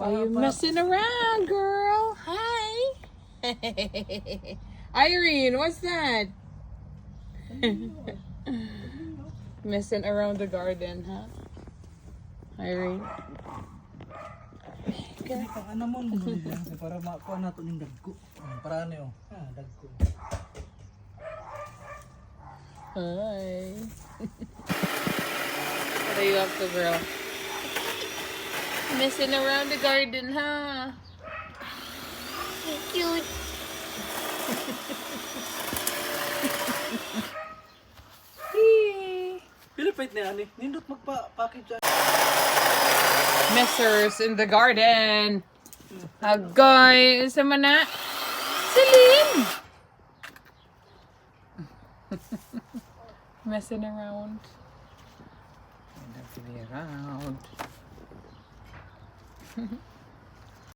Are you messing around, girl? Hi. Irene, what's that? Messing around the garden, huh? Irene. Hindi pang ano mo para makuha na ito ng dagko. Para ano yun? Dagko. Hi. What are you up to, girl? Messing around the garden, huh? Cute. Pilipit na yan eh. Nindot magpa-package. Messers in the garden. Agoy, isa man na. Celine! Messing around. Messing around.